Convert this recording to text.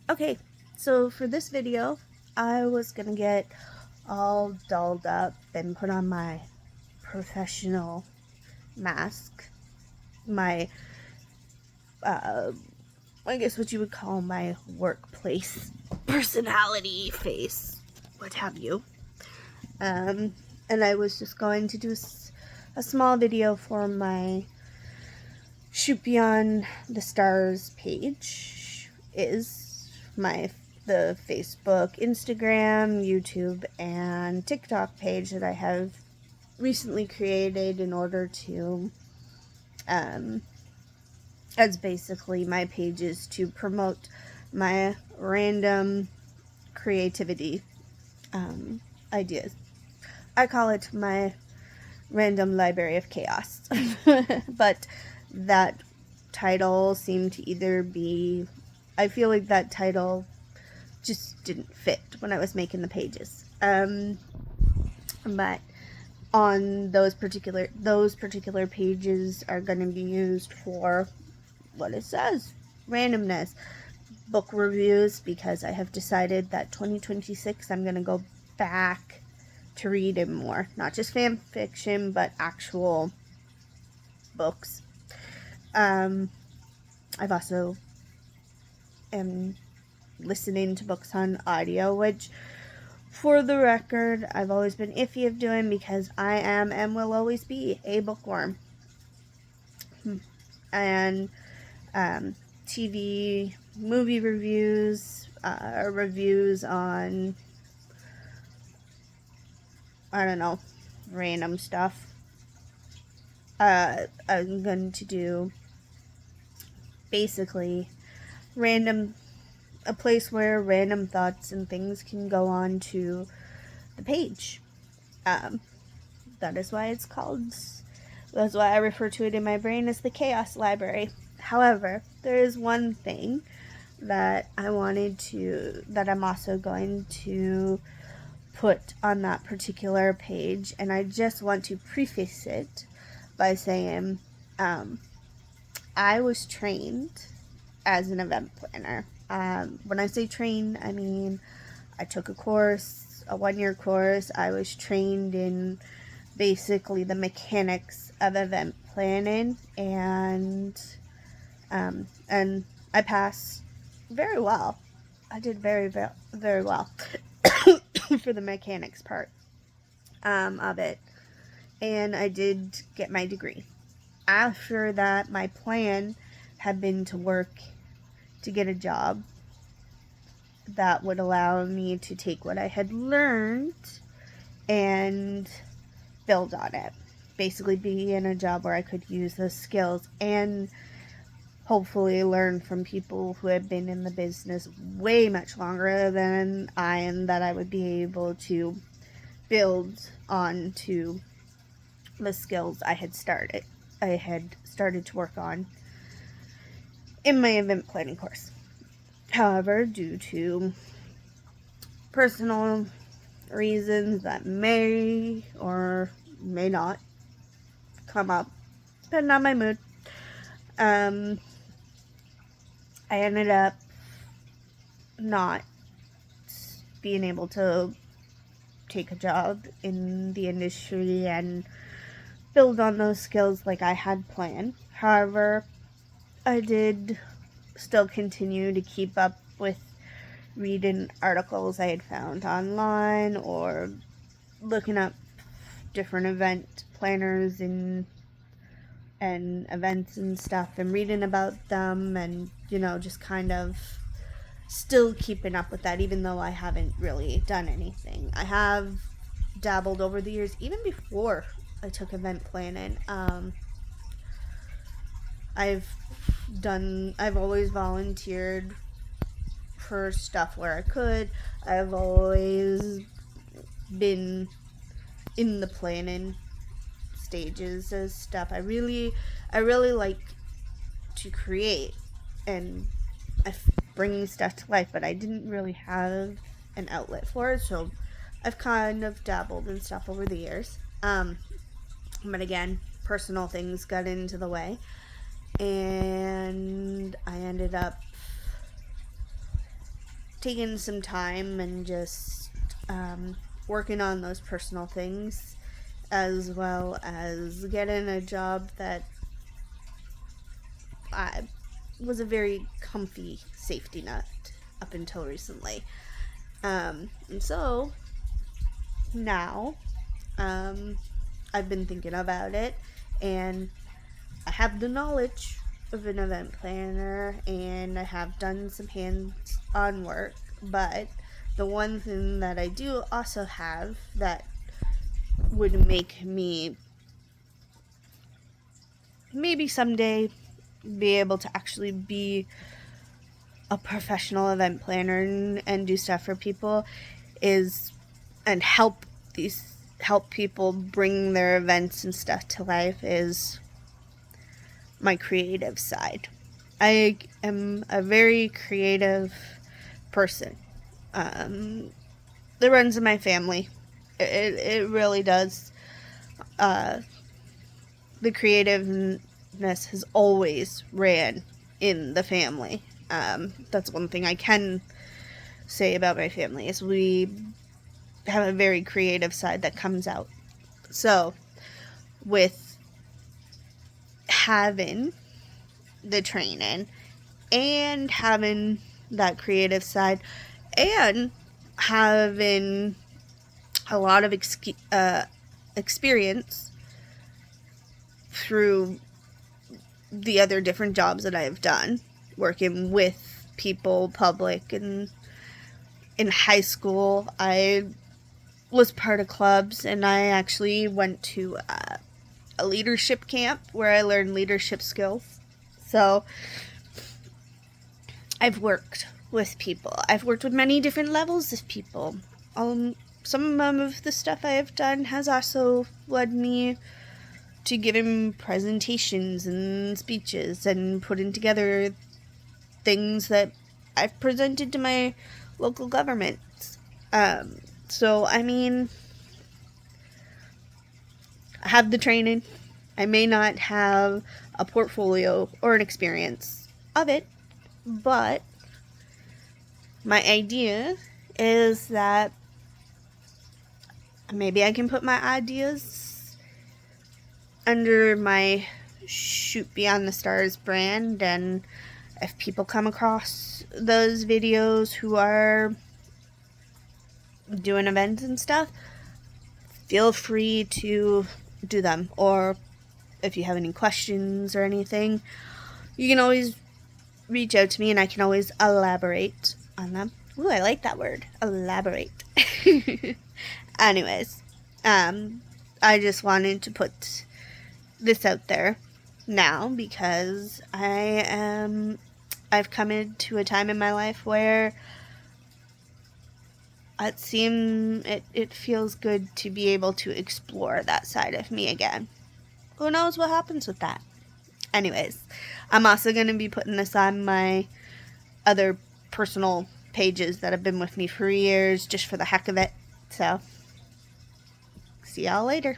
Okay, so for this video, I was gonna get all dolled up and put on my professional mask, my, I guess what you would call my workplace personality face, what have you. And I was just going to do a small video for my Shoot Beyond the Stars page, is the Facebook, Instagram, YouTube, and TikTok page that I have recently created in order to, as basically my pages to promote my random creativity ideas. I call it my random library of chaos. But that title seemed to either be, I feel like that title just didn't fit when I was making the pages. But on those particular pages are going to be used for what it says, randomness, book reviews, because I have decided that 2026 I'm going to go back to reading more, not just fan fiction, but actual books. I've also am listening to books on audio, which, for the record, I've always been iffy of doing because I am and will always be a bookworm. And TV, movie reviews, reviews on, I don't know, random stuff. I'm going to do basically a place where random thoughts and things can go on to the page. That is why it's called, that's why I refer to it in my brain as the Chaos Library. However, there is one thing that that I'm also going to put on that particular page, and I just want to preface it by saying, I was trained as an event planner. When I say trained, I mean I took a 1-year course. I was trained in basically the mechanics of event planning, and I passed very well. I did very, very, very well for the mechanics part of it, and I did get my degree. After that, my plan had been to work to get a job that would allow me to take what I had learned and build on it. Basically be in a job where I could use those skills and hopefully learn from people who had been in the business way much longer than I am, that I would be able to build on to the skills I had started to work on in my event planning course. However, due to personal reasons that may or may not come up, depending on my mood, I ended up not being able to take a job in the industry and build on those skills like I had planned. However, I did still continue to keep up with reading articles I had found online, or looking up different event planners and events and stuff, and reading about them, and just kind of still keeping up with that, even though I haven't really done anything. I have dabbled over the years, even before I took event planning. I've always volunteered for stuff where I could. I've always been in the planning stages of stuff. I really like to create and bring stuff to life, but I didn't really have an outlet for it, so I've kind of dabbled in stuff over the years. But again, personal things got into the way, and I ended up taking some time and just working on those personal things, as well as getting a job that was a very comfy safety net up until recently. And so now I've been thinking about it, and I have the knowledge of an event planner, and I have done some hands-on work, but the one thing that I do also have that would make me maybe someday be able to actually be a professional event planner and do stuff for people is, and help people bring their events and stuff to life, is my creative side. I am a very creative person. It runs in my family. It really does. The creativeness has always ran in the family. That's one thing I can say about my family, is we have a very creative side that comes out. So, with having the training and having that creative side and having a lot of experience through the other different jobs that I've done, working with people, public, and in high school I was part of clubs, and I actually went to a leadership camp where I learned leadership skills. So I've worked with people. I've worked with many different levels of people. Some of the stuff I have done has also led me to giving presentations and speeches and putting together things that I've presented to my local governments. So, I mean, I have the training. I may not have a portfolio or an experience of it, but my idea is that maybe I can put my ideas under my Shoot Beyond the Stars brand, and if people come across those videos who are doing events and stuff, feel free to do them. Or if you have any questions or anything, you can always reach out to me and I can always elaborate on them. Ooh, I like that word, elaborate. Anyways, I just wanted to put this out there now because I've come into a time in my life where it feels good to be able to explore that side of me again. Who knows what happens with that? Anyways, I'm also going to be putting this on my other personal pages that have been with me for years, just for the heck of it. So, see y'all later.